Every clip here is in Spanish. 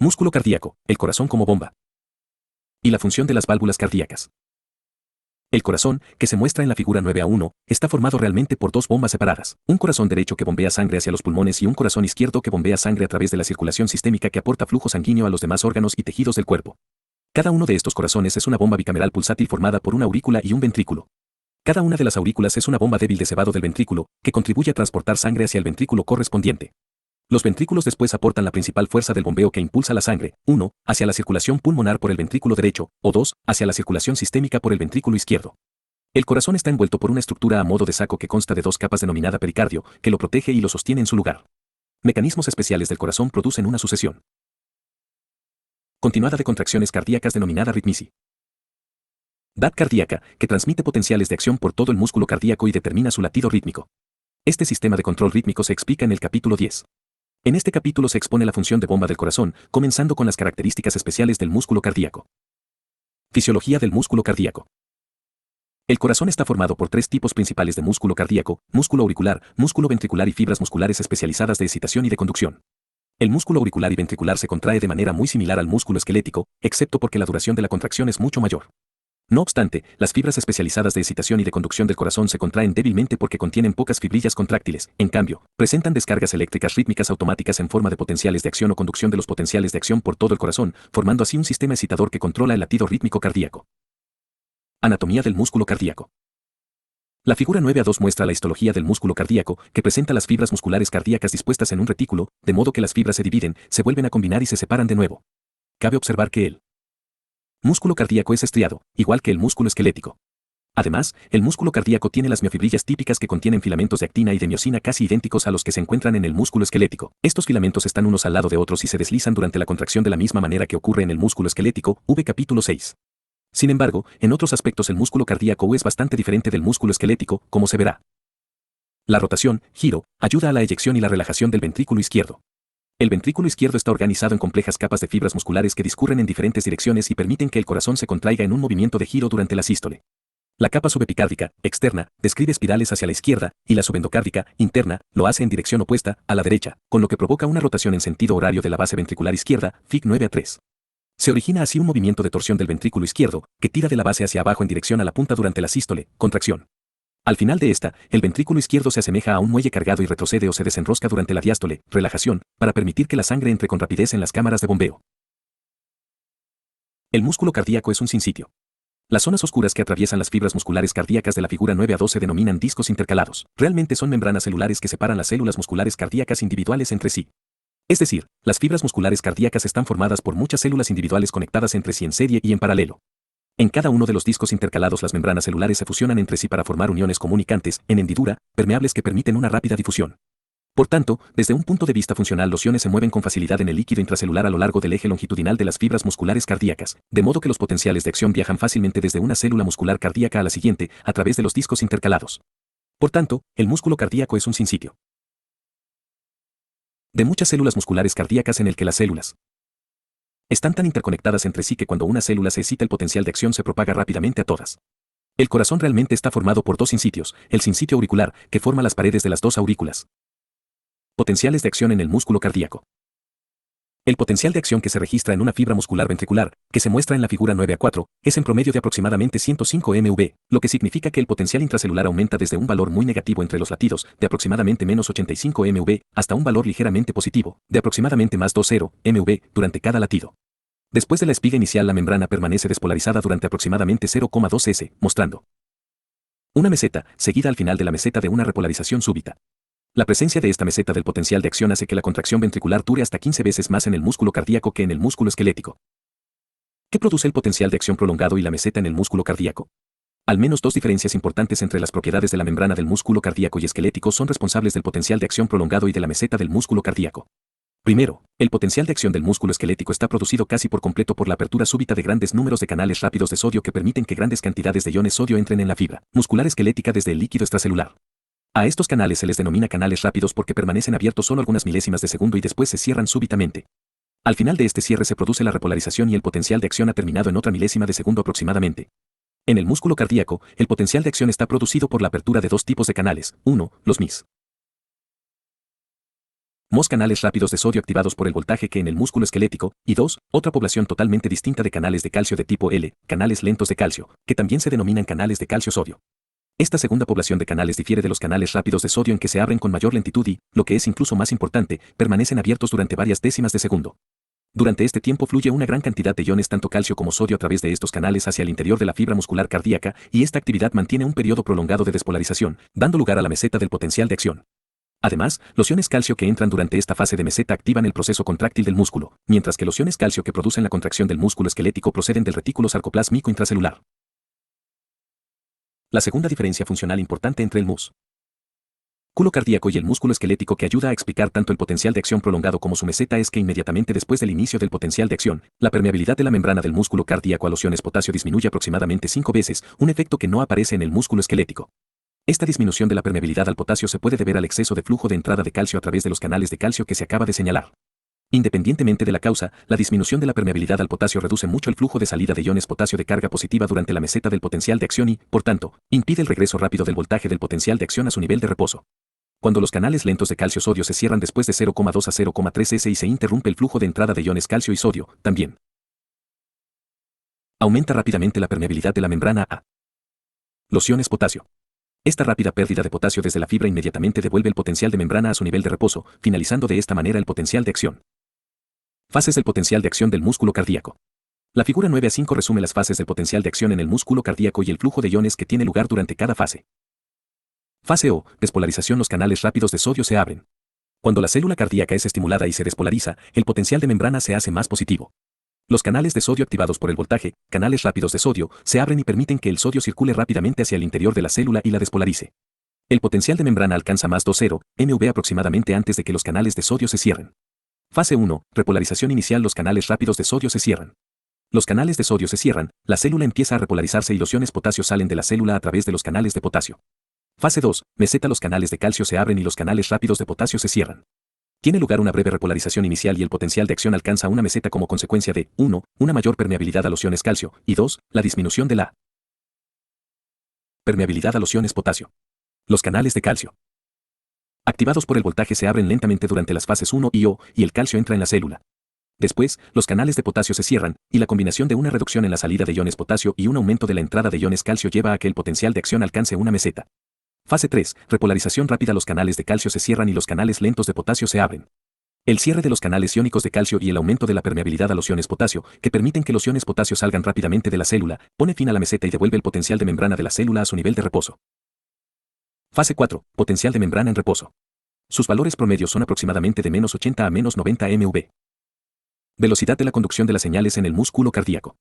Músculo cardíaco, el corazón como bomba. Y la función de las válvulas cardíacas. El corazón, que se muestra en la figura 9a1, está formado realmente por dos bombas separadas, un corazón derecho que bombea sangre hacia los pulmones y un corazón izquierdo que bombea sangre a través de la circulación sistémica que aporta flujo sanguíneo a los demás órganos y tejidos del cuerpo. Cada uno de estos corazones es una bomba bicameral pulsátil formada por una aurícula y un ventrículo. Cada una de las aurículas es una bomba débil de cebado del ventrículo, que contribuye a transportar sangre hacia el ventrículo correspondiente. Los ventrículos después aportan la principal fuerza del bombeo que impulsa la sangre, 1, hacia la circulación pulmonar por el ventrículo derecho, o 2, hacia la circulación sistémica por el ventrículo izquierdo. El corazón está envuelto por una estructura a modo de saco que consta de dos capas denominada pericardio, que lo protege y lo sostiene en su lugar. Mecanismos especiales del corazón producen una sucesión continuada de contracciones cardíacas denominada ritmici. DAT cardíaca, que transmite potenciales de acción por todo el músculo cardíaco y determina su latido rítmico. Este sistema de control rítmico se explica en el capítulo 10. En este capítulo se expone la función de bomba del corazón, comenzando con las características especiales del músculo cardíaco. Fisiología del músculo cardíaco. El corazón está formado por tres tipos principales de músculo cardíaco: músculo auricular, músculo ventricular y fibras musculares especializadas de excitación y de conducción. El músculo auricular y ventricular se contrae de manera muy similar al músculo esquelético, excepto porque la duración de la contracción es mucho mayor. No obstante, las fibras especializadas de excitación y de conducción del corazón se contraen débilmente porque contienen pocas fibrillas contráctiles, en cambio, presentan descargas eléctricas rítmicas automáticas en forma de potenciales de acción o conducción de los potenciales de acción por todo el corazón, formando así un sistema excitador que controla el latido rítmico cardíaco. Anatomía del músculo cardíaco. La figura 9a2 muestra la histología del músculo cardíaco, que presenta las fibras musculares cardíacas dispuestas en un retículo, de modo que las fibras se dividen, se vuelven a combinar y se separan de nuevo. Cabe observar que el músculo cardíaco es estriado, igual que el músculo esquelético. Además, el músculo cardíaco tiene las miofibrillas típicas que contienen filamentos de actina y de miosina casi idénticos a los que se encuentran en el músculo esquelético. Estos filamentos están unos al lado de otros y se deslizan durante la contracción de la misma manera que ocurre en el músculo esquelético, v capítulo 6. Sin embargo, en otros aspectos el músculo cardíaco es bastante diferente del músculo esquelético, como se verá. La rotación, giro, ayuda a la eyección y la relajación del ventrículo izquierdo. El ventrículo izquierdo está organizado en complejas capas de fibras musculares que discurren en diferentes direcciones y permiten que el corazón se contraiga en un movimiento de giro durante la sístole. La capa subepicárdica, externa, describe espirales hacia la izquierda, y la subendocárdica, interna, lo hace en dirección opuesta, a la derecha, con lo que provoca una rotación en sentido horario de la base ventricular izquierda, Fig 9a3. Se origina así un movimiento de torsión del ventrículo izquierdo, que tira de la base hacia abajo en dirección a la punta durante la sístole, contracción. Al final de esta, el ventrículo izquierdo se asemeja a un muelle cargado y retrocede o se desenrosca durante la diástole, relajación, para permitir que la sangre entre con rapidez en las cámaras de bombeo. El músculo cardíaco es un sinsitio. Las zonas oscuras que atraviesan las fibras musculares cardíacas de la figura 9a2 se denominan discos intercalados. Realmente son membranas celulares que separan las células musculares cardíacas individuales entre sí. Es decir, las fibras musculares cardíacas están formadas por muchas células individuales conectadas entre sí en serie y en paralelo. En cada uno de los discos intercalados las membranas celulares se fusionan entre sí para formar uniones comunicantes, en hendidura, permeables que permiten una rápida difusión. Por tanto, desde un punto de vista funcional los iones se mueven con facilidad en el líquido intracelular a lo largo del eje longitudinal de las fibras musculares cardíacas, de modo que los potenciales de acción viajan fácilmente desde una célula muscular cardíaca a la siguiente, a través de los discos intercalados. Por tanto, el músculo cardíaco es un sinsitio de muchas células musculares cardíacas en el que las células están tan interconectadas entre sí que cuando una célula se excita el potencial de acción se propaga rápidamente a todas. El corazón realmente está formado por dos sinsitios, el sinsitio auricular, que forma las paredes de las dos aurículas. Potenciales de acción en el músculo cardíaco. El potencial de acción que se registra en una fibra muscular ventricular, que se muestra en la figura 9a4, es en promedio de aproximadamente 105 mV, lo que significa que el potencial intracelular aumenta desde un valor muy negativo entre los latidos, de aproximadamente menos 85 mV, hasta un valor ligeramente positivo, de aproximadamente más 20 mV, durante cada latido. Después de la espiga inicial la membrana permanece despolarizada durante aproximadamente 0,2 s, mostrando una meseta, seguida al final de la meseta de una repolarización súbita. La presencia de esta meseta del potencial de acción hace que la contracción ventricular dure hasta 15 veces más en el músculo cardíaco que en el músculo esquelético. ¿Qué produce el potencial de acción prolongado y la meseta en el músculo cardíaco? Al menos dos diferencias importantes entre las propiedades de la membrana del músculo cardíaco y esquelético son responsables del potencial de acción prolongado y de la meseta del músculo cardíaco. Primero, el potencial de acción del músculo esquelético está producido casi por completo por la apertura súbita de grandes números de canales rápidos de sodio que permiten que grandes cantidades de iones sodio entren en la fibra muscular esquelética desde el líquido extracelular. A estos canales se les denomina canales rápidos porque permanecen abiertos solo algunas milésimas de segundo y después se cierran súbitamente. Al final de este cierre se produce la repolarización y el potencial de acción ha terminado en otra milésima de segundo aproximadamente. En el músculo cardíaco, el potencial de acción está producido por la apertura de dos tipos de canales. 1. Los mis. Más canales rápidos de sodio activados por el voltaje que en el músculo esquelético, y 2. Otra población totalmente distinta de canales de calcio de tipo L, canales lentos de calcio, que también se denominan canales de calcio-sodio. Esta segunda población de canales difiere de los canales rápidos de sodio en que se abren con mayor lentitud y, lo que es incluso más importante, permanecen abiertos durante varias décimas de segundo. Durante este tiempo fluye una gran cantidad de iones tanto calcio como sodio a través de estos canales hacia el interior de la fibra muscular cardíaca, y esta actividad mantiene un periodo prolongado de despolarización, dando lugar a la meseta del potencial de acción. Además, los iones calcio que entran durante esta fase de meseta activan el proceso contráctil del músculo, mientras que los iones calcio que producen la contracción del músculo esquelético proceden del retículo sarcoplásmico intracelular. La segunda diferencia funcional importante entre el músculo cardíaco y el músculo esquelético que ayuda a explicar tanto el potencial de acción prolongado como su meseta es que inmediatamente después del inicio del potencial de acción, la permeabilidad de la membrana del músculo cardíaco a los iones potasio disminuye aproximadamente 5 veces, un efecto que no aparece en el músculo esquelético. Esta disminución de la permeabilidad al potasio se puede deber al exceso de flujo de entrada de calcio a través de los canales de calcio que se acaba de señalar. Independientemente de la causa, la disminución de la permeabilidad al potasio reduce mucho el flujo de salida de iones potasio de carga positiva durante la meseta del potencial de acción y, por tanto, impide el regreso rápido del voltaje del potencial de acción a su nivel de reposo. Cuando los canales lentos de calcio-sodio se cierran después de 0,2 a 0,3 S y se interrumpe el flujo de entrada de iones calcio y sodio, también aumenta rápidamente la permeabilidad de la membrana a los iones potasio. Esta rápida pérdida de potasio desde la fibra inmediatamente devuelve el potencial de membrana a su nivel de reposo, finalizando de esta manera el potencial de acción. Fases del potencial de acción del músculo cardíaco. La figura 9 a 5 resume las fases del potencial de acción en el músculo cardíaco y el flujo de iones que tiene lugar durante cada fase. Fase O, despolarización. Los canales rápidos de sodio se abren. Cuando la célula cardíaca es estimulada y se despolariza, el potencial de membrana se hace más positivo. Los canales de sodio activados por el voltaje, canales rápidos de sodio, se abren y permiten que el sodio circule rápidamente hacia el interior de la célula y la despolarice. El potencial de membrana alcanza más 2,0 MV aproximadamente antes de que los canales de sodio se cierren. Fase 1, repolarización inicial. Los canales rápidos de sodio se cierran. Los canales de sodio se cierran, la célula empieza a repolarizarse y los iones potasio salen de la célula a través de los canales de potasio. Fase 2, meseta. Los canales de calcio se abren y los canales rápidos de potasio se cierran. Tiene lugar una breve repolarización inicial y el potencial de acción alcanza una meseta como consecuencia de 1. Una mayor permeabilidad a los iones calcio, y 2. La disminución de la permeabilidad a los iones potasio. Los canales de calcio activados por el voltaje se abren lentamente durante las fases 1 y O, y el calcio entra en la célula. Después, los canales de potasio se cierran, y la combinación de una reducción en la salida de iones potasio y un aumento de la entrada de iones calcio lleva a que el potencial de acción alcance una meseta. Fase 3, repolarización rápida. Los canales de calcio se cierran y los canales lentos de potasio se abren. El cierre de los canales iónicos de calcio y el aumento de la permeabilidad a los iones potasio, que permiten que los iones potasio salgan rápidamente de la célula, pone fin a la meseta y devuelve el potencial de membrana de la célula a su nivel de reposo. Fase 4, potencial de membrana en reposo. Sus valores promedios son aproximadamente de menos 80 a menos 90 MV. Velocidad de la conducción de las señales en el músculo cardíaco.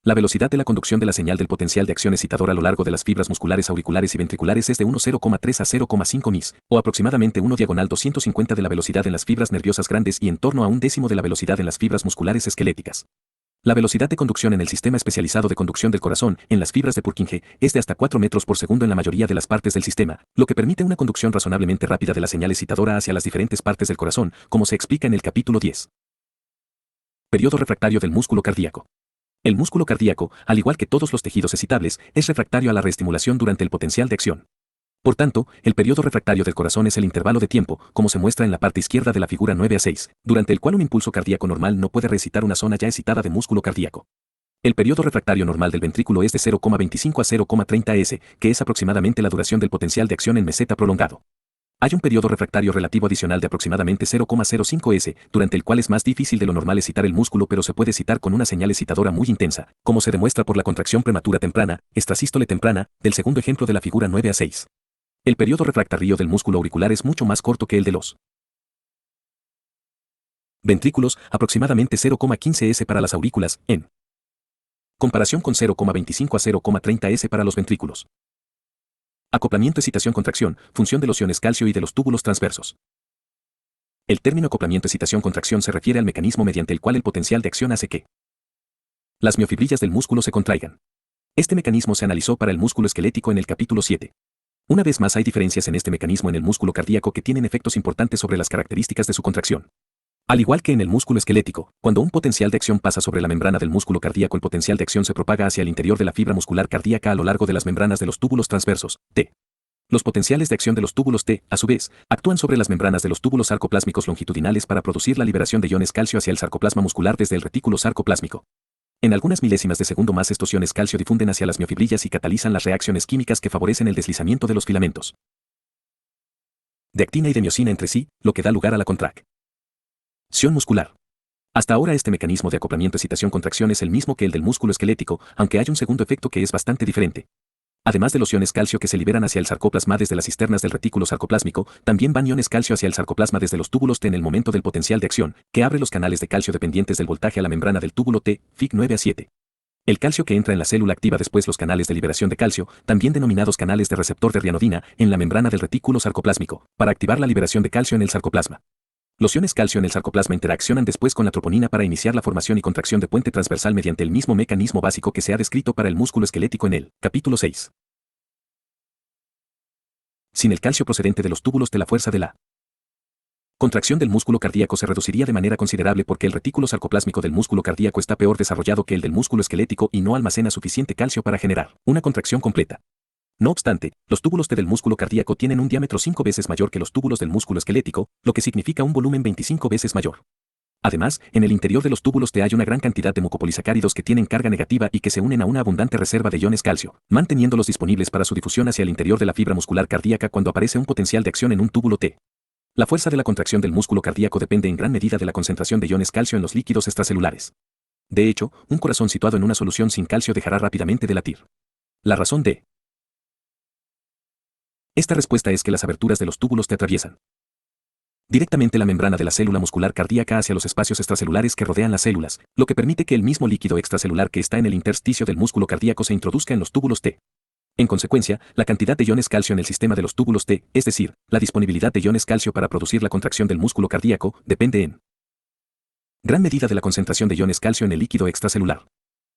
La velocidad de la conducción de la señal del potencial de acción excitador a lo largo de las fibras musculares auriculares y ventriculares es de 1,0,3 a 0,5 ms, o aproximadamente 1/250 de la velocidad en las fibras nerviosas grandes y en torno a 1/10 de la velocidad en las fibras musculares esqueléticas. La velocidad de conducción en el sistema especializado de conducción del corazón, en las fibras de Purkinje, es de hasta 4 metros por segundo en la mayoría de las partes del sistema, lo que permite una conducción razonablemente rápida de la señal excitadora hacia las diferentes partes del corazón, como se explica en el capítulo 10. Periodo refractario del músculo cardíaco. El músculo cardíaco, al igual que todos los tejidos excitables, es refractario a la reestimulación durante el potencial de acción. Por tanto, el periodo refractario del corazón es el intervalo de tiempo, como se muestra en la parte izquierda de la figura 9 a 6, durante el cual un impulso cardíaco normal no puede reexcitar una zona ya excitada de músculo cardíaco. El periodo refractario normal del ventrículo es de 0,25 a 0,30 s, que es aproximadamente la duración del potencial de acción en meseta prolongado. Hay un periodo refractario relativo adicional de aproximadamente 0,05 s, durante el cual es más difícil de lo normal excitar el músculo, pero se puede excitar con una señal excitadora muy intensa, como se demuestra por la contracción prematura temprana, extrasístole temprana, del segundo ejemplo de la figura 9 a 6. El periodo refractario del músculo auricular es mucho más corto que el de los ventrículos, aproximadamente 0,15 s para las aurículas, en comparación con 0,25 a 0,30 s para los ventrículos. Acoplamiento, excitación, contracción, función de los iones calcio y de los túbulos transversos. El término acoplamiento, excitación, contracción se refiere al mecanismo mediante el cual el potencial de acción hace que las miofibrillas del músculo se contraigan. Este mecanismo se analizó para el músculo esquelético en el capítulo 7. Una vez más, hay diferencias en este mecanismo en el músculo cardíaco que tienen efectos importantes sobre las características de su contracción. Al igual que en el músculo esquelético, cuando un potencial de acción pasa sobre la membrana del músculo cardíaco, el potencial de acción se propaga hacia el interior de la fibra muscular cardíaca a lo largo de las membranas de los túbulos transversos, T. Los potenciales de acción de los túbulos T, a su vez, actúan sobre las membranas de los túbulos sarcoplásmicos longitudinales para producir la liberación de iones calcio hacia el sarcoplasma muscular desde el retículo sarcoplásmico. En algunas milésimas de segundo más estos iones calcio difunden hacia las miofibrillas y catalizan las reacciones químicas que favorecen el deslizamiento de los filamentos de actina y de miosina entre sí, lo que da lugar a la contracción muscular. Hasta ahora este mecanismo de acoplamiento-excitación-contracción es el mismo que el del músculo esquelético, aunque hay un segundo efecto que es bastante diferente. Además de los iones calcio que se liberan hacia el sarcoplasma desde las cisternas del retículo sarcoplásmico, también van iones calcio hacia el sarcoplasma desde los túbulos T en el momento del potencial de acción, que abre los canales de calcio dependientes del voltaje a la membrana del túbulo T, Fig 9 a 7. El calcio que entra en la célula activa después los canales de liberación de calcio, también denominados canales de receptor de rianodina, en la membrana del retículo sarcoplásmico, para activar la liberación de calcio en el sarcoplasma. Los iones calcio en el sarcoplasma interaccionan después con la troponina para iniciar la formación y contracción de puente transversal mediante el mismo mecanismo básico que se ha descrito para el músculo esquelético en el capítulo 6. Sin el calcio procedente de los túbulos T, la fuerza de la contracción del músculo cardíaco se reduciría de manera considerable porque el retículo sarcoplásmico del músculo cardíaco está peor desarrollado que el del músculo esquelético y no almacena suficiente calcio para generar una contracción completa. No obstante, los túbulos T del músculo cardíaco tienen un diámetro 5 veces mayor que los túbulos del músculo esquelético, lo que significa un volumen 25 veces mayor. Además, en el interior de los túbulos T hay una gran cantidad de mucopolisacáridos que tienen carga negativa y que se unen a una abundante reserva de iones calcio, manteniéndolos disponibles para su difusión hacia el interior de la fibra muscular cardíaca cuando aparece un potencial de acción en un túbulo T. La fuerza de la contracción del músculo cardíaco depende en gran medida de la concentración de iones calcio en los líquidos extracelulares. De hecho, un corazón situado en una solución sin calcio dejará rápidamente de latir. La razón de esta respuesta es que las aberturas de los túbulos T atraviesan directamente la membrana de la célula muscular cardíaca hacia los espacios extracelulares que rodean las células, lo que permite que el mismo líquido extracelular que está en el intersticio del músculo cardíaco se introduzca en los túbulos T. En consecuencia, la cantidad de iones calcio en el sistema de los túbulos T, es decir, la disponibilidad de iones calcio para producir la contracción del músculo cardíaco, depende en gran medida de la concentración de iones calcio en el líquido extracelular.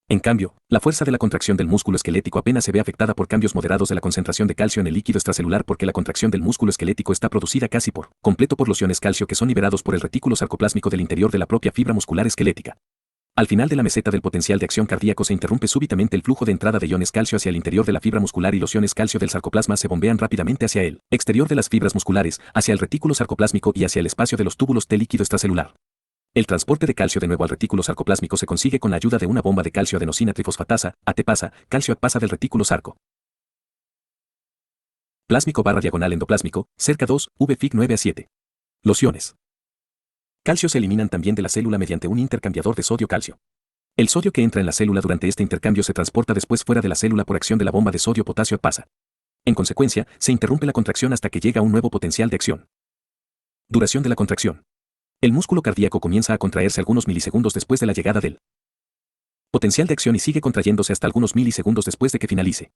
En cambio, la fuerza de la contracción del músculo esquelético apenas se ve afectada por cambios moderados de la concentración de calcio en el líquido extracelular porque la contracción del músculo esquelético está producida casi por completo por los iones calcio que son liberados por el retículo sarcoplásmico del interior de la propia fibra muscular esquelética. Al final de la meseta del potencial de acción cardíaco se interrumpe súbitamente el flujo de entrada de iones calcio hacia el interior de la fibra muscular y los iones calcio del sarcoplasma se bombean rápidamente hacia el exterior de las fibras musculares, hacia el retículo sarcoplásmico y hacia el espacio de los túbulos T líquido extracelular. El transporte de calcio de nuevo al retículo sarcoplásmico se consigue con la ayuda de una bomba de calcio adenosina trifosfatasa, ATPasa, calcio ATPasa del retículo sarco plásmico / endoplásmico, cerca 2, V Fig 9 a 7. Los iones calcio se eliminan también de la célula mediante un intercambiador de sodio-calcio. El sodio que entra en la célula durante este intercambio se transporta después fuera de la célula por acción de la bomba de sodio-potasio ATPasa. En consecuencia, se interrumpe la contracción hasta que llega un nuevo potencial de acción. Duración de la contracción. El músculo cardíaco comienza a contraerse algunos milisegundos después de la llegada del potencial de acción y sigue contrayéndose hasta algunos milisegundos después de que finalice.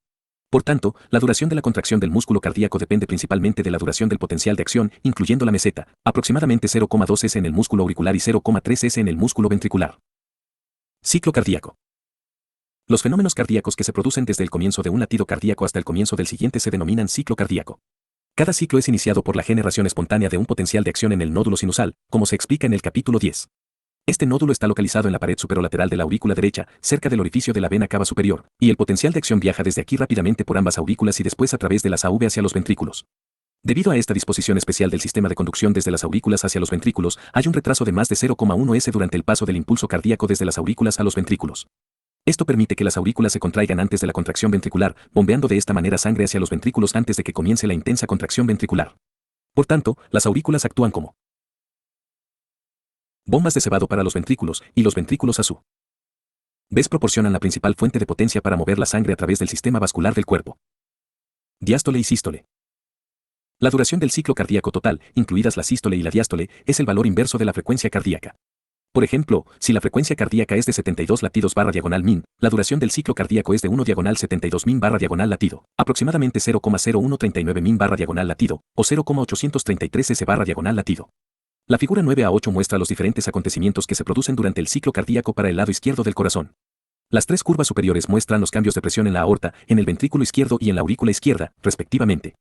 Por tanto, la duración de la contracción del músculo cardíaco depende principalmente de la duración del potencial de acción, incluyendo la meseta, aproximadamente 0,2 s en el músculo auricular y 0,3 s en el músculo ventricular. Ciclo cardíaco. Los fenómenos cardíacos que se producen desde el comienzo de un latido cardíaco hasta el comienzo del siguiente se denominan ciclo cardíaco. Cada ciclo es iniciado por la generación espontánea de un potencial de acción en el nódulo sinusal, como se explica en el capítulo 10. Este nódulo está localizado en la pared superolateral de la aurícula derecha, cerca del orificio de la vena cava superior, y el potencial de acción viaja desde aquí rápidamente por ambas aurículas y después a través de las AV hacia los ventrículos. Debido a esta disposición especial del sistema de conducción desde las aurículas hacia los ventrículos, hay un retraso de más de 0,1 s durante el paso del impulso cardíaco desde las aurículas a los ventrículos. Esto permite que las aurículas se contraigan antes de la contracción ventricular, bombeando de esta manera sangre hacia los ventrículos antes de que comience la intensa contracción ventricular. Por tanto, las aurículas actúan como bombas de cebado para los ventrículos, y los ventrículos a su vez proporcionan la principal fuente de potencia para mover la sangre a través del sistema vascular del cuerpo. Diástole y sístole. La duración del ciclo cardíaco total, incluidas la sístole y la diástole, es el valor inverso de la frecuencia cardíaca. Por ejemplo, si la frecuencia cardíaca es de 72 latidos / min, la duración del ciclo cardíaco es de 1/72 min / latido, aproximadamente 0,0139 min / latido, o 0,833 s / latido. La figura 9 a 8 muestra los diferentes acontecimientos que se producen durante el ciclo cardíaco para el lado izquierdo del corazón. Las tres curvas superiores muestran los cambios de presión en la aorta, en el ventrículo izquierdo y en la aurícula izquierda, respectivamente.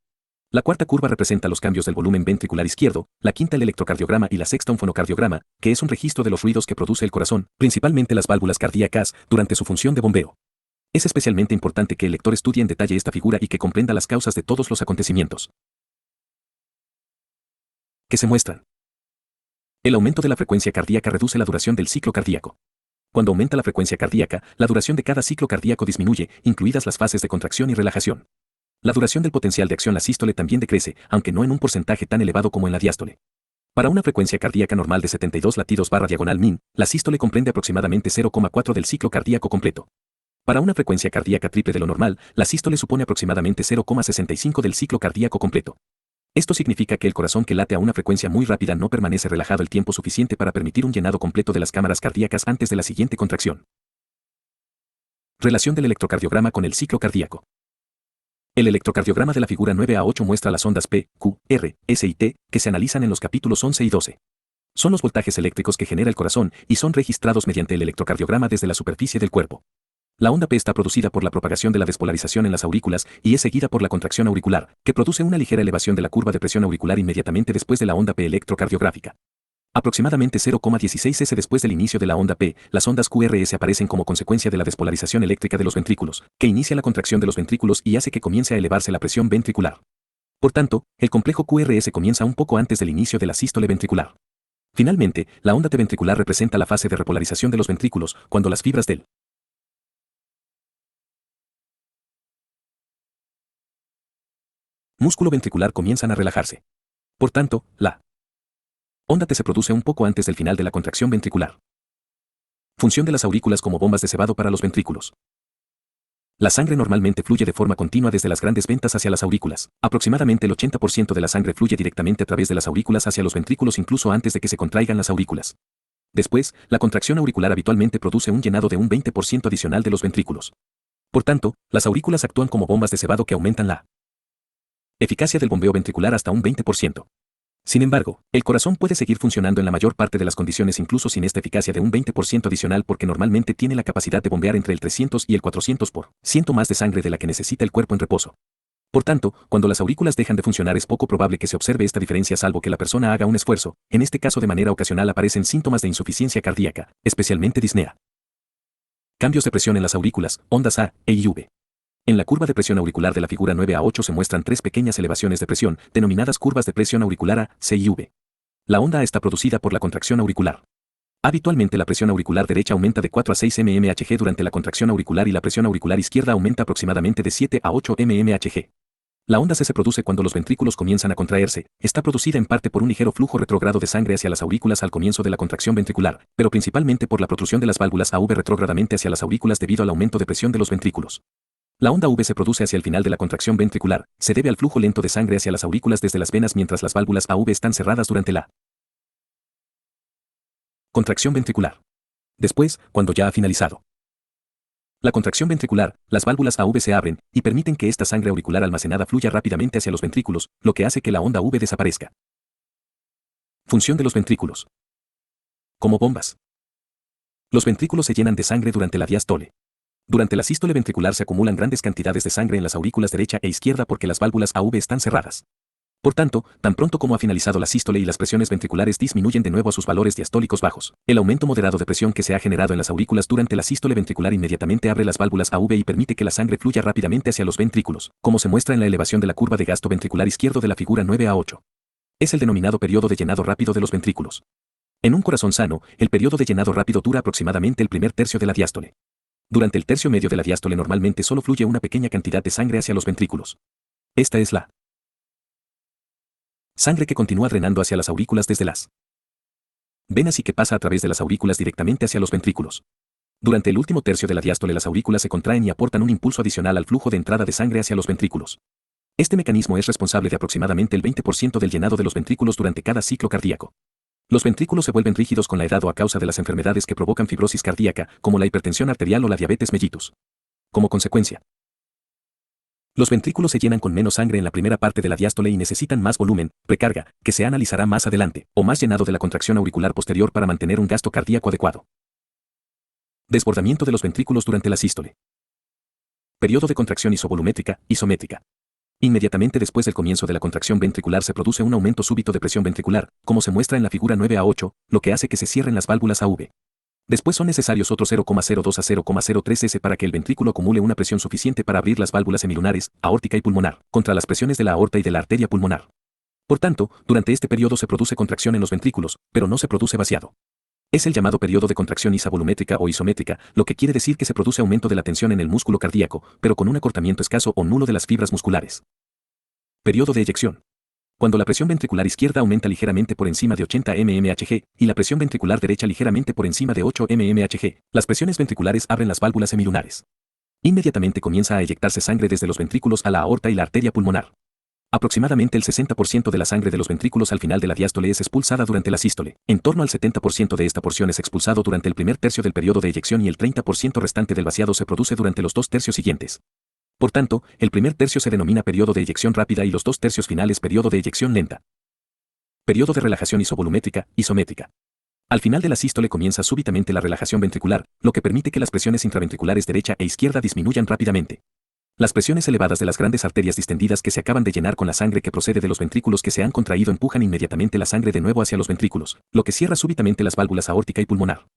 La cuarta curva representa los cambios del volumen ventricular izquierdo, la quinta el electrocardiograma y la sexta un fonocardiograma, que es un registro de los ruidos que produce el corazón, principalmente las válvulas cardíacas, durante su función de bombeo. Es especialmente importante que el lector estudie en detalle esta figura y que comprenda las causas de todos los acontecimientos que se muestran. El aumento de la frecuencia cardíaca reduce la duración del ciclo cardíaco. Cuando aumenta la frecuencia cardíaca, la duración de cada ciclo cardíaco disminuye, incluidas las fases de contracción y relajación. La duración del potencial de acción la sístole también decrece, aunque no en un porcentaje tan elevado como en la diástole. Para una frecuencia cardíaca normal de 72 latidos barra diagonal min, la sístole comprende aproximadamente 0,4 del ciclo cardíaco completo. Para una frecuencia cardíaca triple de lo normal, la sístole supone aproximadamente 0,65 del ciclo cardíaco completo. Esto significa que el corazón que late a una frecuencia muy rápida no permanece relajado el tiempo suficiente para permitir un llenado completo de las cámaras cardíacas antes de la siguiente contracción. Relación del electrocardiograma con el ciclo cardíaco. El electrocardiograma de la figura 9 a 8 muestra las ondas P, Q, R, S y T, que se analizan en los capítulos 11 y 12. Son los voltajes eléctricos que genera el corazón y son registrados mediante el electrocardiograma desde la superficie del cuerpo. La onda P está producida por la propagación de la despolarización en las aurículas y es seguida por la contracción auricular, que produce una ligera elevación de la curva de presión auricular inmediatamente después de la onda P electrocardiográfica. Aproximadamente 0,16 s después del inicio de la onda P, las ondas QRS aparecen como consecuencia de la despolarización eléctrica de los ventrículos, que inicia la contracción de los ventrículos y hace que comience a elevarse la presión ventricular. Por tanto, el complejo QRS comienza un poco antes del inicio de la sístole ventricular. Finalmente, la onda T ventricular representa la fase de repolarización de los ventrículos, cuando las fibras del músculo ventricular comienzan a relajarse. Por tanto, la onda T se produce un poco antes del final de la contracción ventricular. Función de las aurículas como bombas de cebado para los ventrículos. La sangre normalmente fluye de forma continua desde las grandes venas hacia las aurículas. Aproximadamente el 80% de la sangre fluye directamente a través de las aurículas hacia los ventrículos incluso antes de que se contraigan las aurículas. Después, la contracción auricular habitualmente produce un llenado de un 20% adicional de los ventrículos. Por tanto, las aurículas actúan como bombas de cebado que aumentan la eficacia del bombeo ventricular hasta un 20%. Sin embargo, el corazón puede seguir funcionando en la mayor parte de las condiciones incluso sin esta eficacia de un 20% adicional porque normalmente tiene la capacidad de bombear entre el 300 y el 400% más de sangre de la que necesita el cuerpo en reposo. Por tanto, cuando las aurículas dejan de funcionar es poco probable que se observe esta diferencia salvo que la persona haga un esfuerzo. En este caso de manera ocasional aparecen síntomas de insuficiencia cardíaca, especialmente disnea. Cambios de presión en las aurículas, ondas A, E y V. En la curva de presión auricular de la figura 9 a 8 se muestran tres pequeñas elevaciones de presión, denominadas curvas de presión auricular A, C y V. La onda A está producida por la contracción auricular. Habitualmente la presión auricular derecha aumenta de 4 a 6 mmHg durante la contracción auricular y la presión auricular izquierda aumenta aproximadamente de 7 a 8 mmHg. La onda C se produce cuando los ventrículos comienzan a contraerse, está producida en parte por un ligero flujo retrógrado de sangre hacia las aurículas al comienzo de la contracción ventricular, pero principalmente por la protrusión de las válvulas AV retrógradamente hacia las aurículas debido al aumento de presión de los ventrículos. La onda V se produce hacia el final de la contracción ventricular, se debe al flujo lento de sangre hacia las aurículas desde las venas mientras las válvulas AV están cerradas durante la contracción ventricular. Después, cuando ya ha finalizado la contracción ventricular, las válvulas AV se abren y permiten que esta sangre auricular almacenada fluya rápidamente hacia los ventrículos, lo que hace que la onda V desaparezca. Función de los ventrículos. Como bombas. Los ventrículos se llenan de sangre durante la diástole. Durante la sístole ventricular se acumulan grandes cantidades de sangre en las aurículas derecha e izquierda porque las válvulas AV están cerradas. Por tanto, tan pronto como ha finalizado la sístole y las presiones ventriculares disminuyen de nuevo a sus valores diastólicos bajos, el aumento moderado de presión que se ha generado en las aurículas durante la sístole ventricular inmediatamente abre las válvulas AV y permite que la sangre fluya rápidamente hacia los ventrículos, como se muestra en la elevación de la curva de gasto ventricular izquierdo de la figura 9 a 8. Es el denominado periodo de llenado rápido de los ventrículos. En un corazón sano, el periodo de llenado rápido dura aproximadamente el primer tercio de la diástole. Durante el tercio medio de la diástole normalmente solo fluye una pequeña cantidad de sangre hacia los ventrículos. Esta es la sangre que continúa drenando hacia las aurículas desde las venas y que pasa a través de las aurículas directamente hacia los ventrículos. Durante el último tercio de la diástole las aurículas se contraen y aportan un impulso adicional al flujo de entrada de sangre hacia los ventrículos. Este mecanismo es responsable de aproximadamente el 20% del llenado de los ventrículos durante cada ciclo cardíaco. Los ventrículos se vuelven rígidos con la edad o a causa de las enfermedades que provocan fibrosis cardíaca, como la hipertensión arterial o la diabetes mellitus. Como consecuencia, los ventrículos se llenan con menos sangre en la primera parte de la diástole y necesitan más volumen, precarga, que se analizará más adelante, o más llenado de la contracción auricular posterior para mantener un gasto cardíaco adecuado. Desbordamiento de los ventrículos durante la sístole. Periodo de contracción isovolumétrica, isométrica. Inmediatamente después del comienzo de la contracción ventricular se produce un aumento súbito de presión ventricular, como se muestra en la figura 9 a 8, lo que hace que se cierren las válvulas AV. Después son necesarios otros 0,02 a 0,03 s para que el ventrículo acumule una presión suficiente para abrir las válvulas semilunares, aórtica y pulmonar, contra las presiones de la aorta y de la arteria pulmonar. Por tanto, durante este periodo se produce contracción en los ventrículos, pero no se produce vaciado. Es el llamado periodo de contracción isovolumétrica o isométrica, lo que quiere decir que se produce aumento de la tensión en el músculo cardíaco, pero con un acortamiento escaso o nulo de las fibras musculares. Periodo de eyección. Cuando la presión ventricular izquierda aumenta ligeramente por encima de 80 mmHg y la presión ventricular derecha ligeramente por encima de 8 mmHg, las presiones ventriculares abren las válvulas semilunares. Inmediatamente comienza a eyectarse sangre desde los ventrículos a la aorta y la arteria pulmonar. Aproximadamente el 60% de la sangre de los ventrículos al final de la diástole es expulsada durante la sístole. En torno al 70% de esta porción es expulsado durante el primer tercio del periodo de eyección y el 30% restante del vaciado se produce durante los 2 tercios siguientes. Por tanto, el primer tercio se denomina periodo de eyección rápida y los 2 tercios finales periodo de eyección lenta. Periodo de relajación isovolumétrica, isométrica. Al final de la sístole comienza súbitamente la relajación ventricular, lo que permite que las presiones intraventriculares derecha e izquierda disminuyan rápidamente. Las presiones elevadas de las grandes arterias distendidas que se acaban de llenar con la sangre que procede de los ventrículos que se han contraído empujan inmediatamente la sangre de nuevo hacia los ventrículos, lo que cierra súbitamente las válvulas aórtica y pulmonar.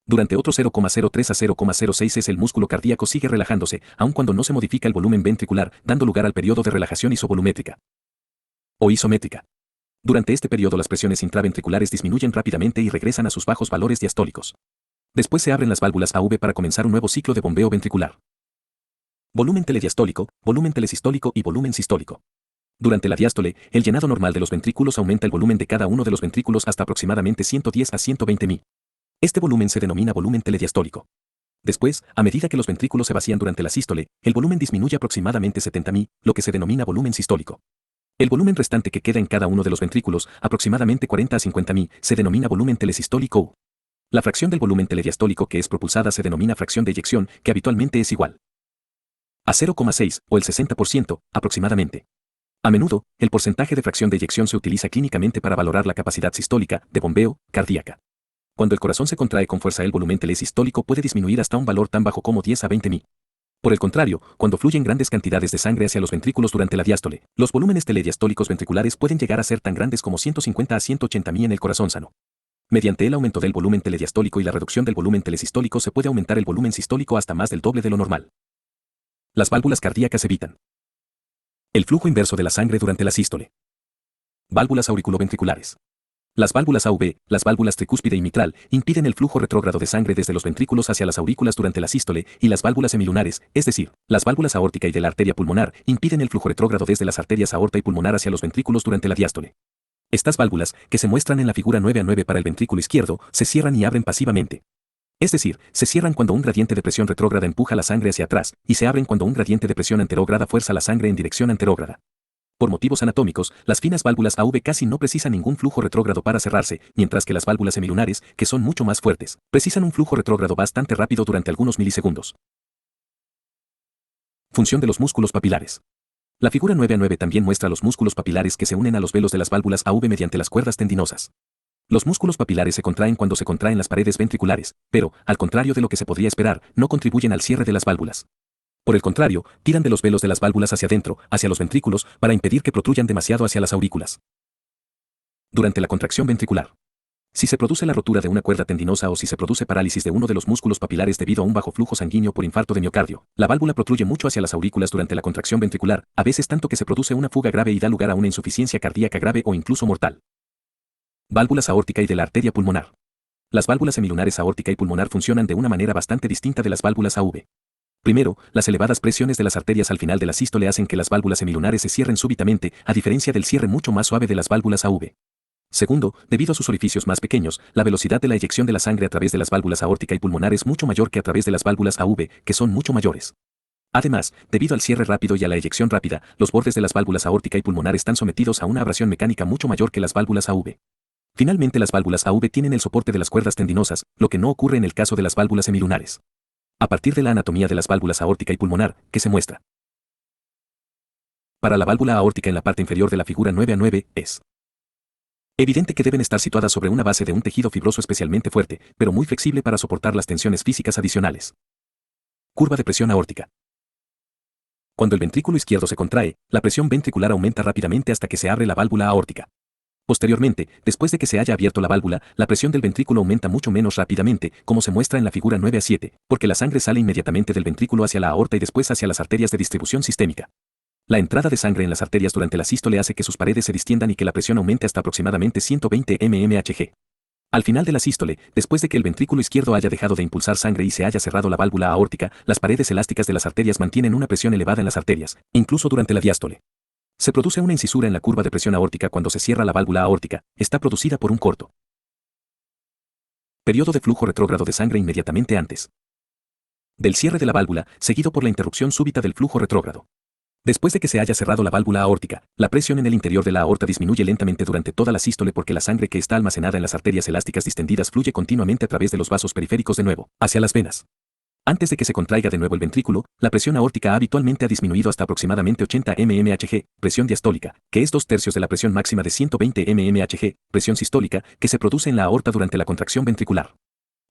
Durante otro 0,03 a 0,06 s el músculo cardíaco sigue relajándose, aun cuando no se modifica el volumen ventricular, dando lugar al periodo de relajación isovolumétrica o isométrica. Durante este periodo las presiones intraventriculares disminuyen rápidamente y regresan a sus bajos valores diastólicos. Después se abren las válvulas AV para comenzar un nuevo ciclo de bombeo ventricular. Volumen telediastólico, volumen telesistólico y volumen sistólico. Durante la diástole, el llenado normal de los ventrículos aumenta el volumen de cada uno de los ventrículos hasta aproximadamente 110 a 120 mi. Este volumen se denomina volumen telediastólico. Después, a medida que los ventrículos se vacían durante la sístole, el volumen disminuye aproximadamente 70 mi, lo que se denomina volumen sistólico. El volumen restante que queda en cada uno de los ventrículos, aproximadamente 40 a 50 mi, se denomina volumen telesistólico. La fracción del volumen telediastólico que es propulsada se denomina fracción de eyección, que habitualmente es igual a 0,6 o el 60% aproximadamente. A menudo, el porcentaje de fracción de eyección se utiliza clínicamente para valorar la capacidad sistólica de bombeo cardíaca. Cuando el corazón se contrae con fuerza, el volumen telesistólico puede disminuir hasta un valor tan bajo como 10 a 20 mi. Por el contrario, cuando fluyen grandes cantidades de sangre hacia los ventrículos durante la diástole, los volúmenes telediastólicos ventriculares pueden llegar a ser tan grandes como 150 a 180 mi en el corazón sano. Mediante el aumento del volumen telediastólico y la reducción del volumen telesistólico se puede aumentar el volumen sistólico hasta más del doble de lo normal. Las válvulas cardíacas evitan el flujo inverso de la sangre durante la sístole. Válvulas auriculoventriculares. Las válvulas AV, las válvulas tricúspide y mitral, impiden el flujo retrógrado de sangre desde los ventrículos hacia las aurículas durante la sístole, y las válvulas semilunares, es decir, las válvulas aórtica y de la arteria pulmonar, impiden el flujo retrógrado desde las arterias aorta y pulmonar hacia los ventrículos durante la diástole. Estas válvulas, que se muestran en la figura 9 a 9 para el ventrículo izquierdo, se cierran y abren pasivamente. Es decir, se cierran cuando un gradiente de presión retrógrada empuja la sangre hacia atrás, y se abren cuando un gradiente de presión anterógrada fuerza la sangre en dirección anterógrada. Por motivos anatómicos, las finas válvulas AV casi no precisan ningún flujo retrógrado para cerrarse, mientras que las válvulas semilunares, que son mucho más fuertes, precisan un flujo retrógrado bastante rápido durante algunos milisegundos. Función de los músculos papilares. La figura 9 a 9 también muestra los músculos papilares que se unen a los velos de las válvulas AV mediante las cuerdas tendinosas. Los músculos papilares se contraen cuando se contraen las paredes ventriculares, pero, al contrario de lo que se podría esperar, no contribuyen al cierre de las válvulas. Por el contrario, tiran de los velos de las válvulas hacia adentro, hacia los ventrículos, para impedir que protruyan demasiado hacia las aurículas. Durante la contracción ventricular. Si se produce la rotura de una cuerda tendinosa o si se produce parálisis de uno de los músculos papilares debido a un bajo flujo sanguíneo por infarto de miocardio, la válvula protruye mucho hacia las aurículas durante la contracción ventricular, a veces tanto que se produce una fuga grave y da lugar a una insuficiencia cardíaca grave o incluso mortal. Válvulas aórtica y de la arteria pulmonar. Las válvulas semilunares aórtica y pulmonar funcionan de una manera bastante distinta de las válvulas AV. Primero, las elevadas presiones de las arterias al final de la sístole hacen que las válvulas semilunares se cierren súbitamente, a diferencia del cierre mucho más suave de las válvulas AV. Segundo, debido a sus orificios más pequeños, la velocidad de la eyección de la sangre a través de las válvulas aórtica y pulmonar es mucho mayor que a través de las válvulas AV, que son mucho mayores. Además, debido al cierre rápido y a la eyección rápida, los bordes de las válvulas aórtica y pulmonar están sometidos a una abrasión mecánica mucho mayor que las válvulas AV. Finalmente, las válvulas AV tienen el soporte de las cuerdas tendinosas, lo que no ocurre en el caso de las válvulas semilunares. A partir de la anatomía de las válvulas aórtica y pulmonar, que se muestra. Para la válvula aórtica en la parte inferior de la figura 9 a 9, es evidente que deben estar situadas sobre una base de un tejido fibroso especialmente fuerte, pero muy flexible para soportar las tensiones físicas adicionales. Curva de presión aórtica. Cuando el ventrículo izquierdo se contrae, la presión ventricular aumenta rápidamente hasta que se abre la válvula aórtica. Posteriormente, después de que se haya abierto la válvula, la presión del ventrículo aumenta mucho menos rápidamente, como se muestra en la figura 9 a 7, porque la sangre sale inmediatamente del ventrículo hacia la aorta y después hacia las arterias de distribución sistémica. La entrada de sangre en las arterias durante la sístole hace que sus paredes se distiendan y que la presión aumente hasta aproximadamente 120 mmHg. Al final de la sístole, después de que el ventrículo izquierdo haya dejado de impulsar sangre y se haya cerrado la válvula aórtica, las paredes elásticas de las arterias mantienen una presión elevada en las arterias, incluso durante la diástole. Se produce una incisura en la curva de presión aórtica cuando se cierra la válvula aórtica, está producida por un corto periodo de flujo retrógrado de sangre inmediatamente antes del cierre de la válvula, seguido por la interrupción súbita del flujo retrógrado. Después de que se haya cerrado la válvula aórtica, la presión en el interior de la aorta disminuye lentamente durante toda la sístole porque la sangre que está almacenada en las arterias elásticas distendidas fluye continuamente a través de los vasos periféricos de nuevo, hacia las venas. Antes de que se contraiga de nuevo el ventrículo, la presión aórtica habitualmente ha disminuido hasta aproximadamente 80 mmHg, presión diastólica, que es 2/3 de la presión máxima de 120 mmHg, presión sistólica, que se produce en la aorta durante la contracción ventricular.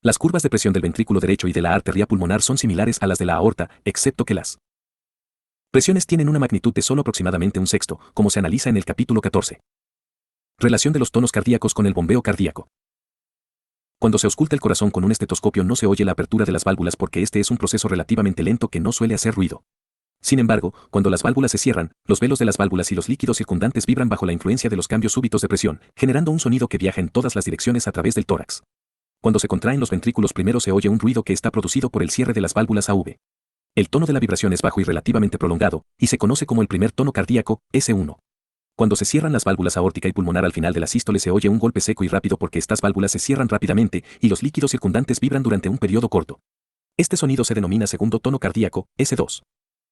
Las curvas de presión del ventrículo derecho y de la arteria pulmonar son similares a las de la aorta, excepto que las presiones tienen una magnitud de solo aproximadamente 1/6, como se analiza en el capítulo 14. Relación de los tonos cardíacos con el bombeo cardíaco. Cuando se ausculta el corazón con un estetoscopio no se oye la apertura de las válvulas porque este es un proceso relativamente lento que no suele hacer ruido. Sin embargo, cuando las válvulas se cierran, los velos de las válvulas y los líquidos circundantes vibran bajo la influencia de los cambios súbitos de presión, generando un sonido que viaja en todas las direcciones a través del tórax. Cuando se contraen los ventrículos primero se oye un ruido que está producido por el cierre de las válvulas AV. El tono de la vibración es bajo y relativamente prolongado, y se conoce como el primer tono cardíaco, S1. Cuando se cierran las válvulas aórtica y pulmonar al final de la sístole se oye un golpe seco y rápido porque estas válvulas se cierran rápidamente y los líquidos circundantes vibran durante un periodo corto. Este sonido se denomina segundo tono cardíaco, S2.